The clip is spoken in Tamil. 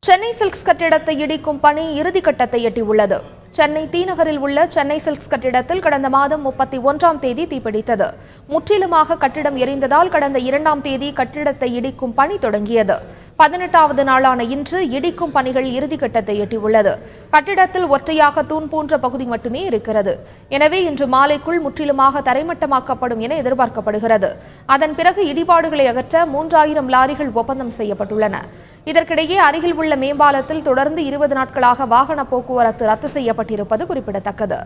சென்னை சில்க்ஸ் கட்டிடத்தை இடிக்கும் பணி இறுதிக்கட்டத்தை எட்டியுள்ளது. சென்னை தீநகரில் உள்ள சென்னை சில்க்ஸ் கட்டிடத்தில் கடந்த மாதம் 31ஆம் தேதி தீப்பிடித்தது. முற்றிலுமாக கட்டிடம் எரிந்ததால் கடந்த 2ஆம் தேதி கட்டிடத்தை இடிக்கும் பணி தொடங்கியது. 18வது நாளான இன்று இடிக்கும் பணிகள் இறுதிக்கட்டத்தை எட்டியுள்ளது. கட்டிடத்தில் ஒற்றையாக தூண் போன்ற பகுதி மட்டுமே இருக்கிறது. எனவே இன்று மாலைக்குள் முற்றிலுமாக தரைமட்டமாக்கப்படும் என எதிர்பார்க்கப்படுகிறது. அதன் பிறகு இடிபாடுகளை அகற்ற 3000 லாரிகள் ஒப்பந்தம் செய்யப்பட்டுள்ளன. இதற்கிடையே அருகில் உள்ள மேம்பாலத்தில் தொடர்ந்து 20 நாட்களாக வாகன போக்குவரத்து ரத்து செய்யப்பட்டிருப்பது குறிப்பிடத்தக்கது.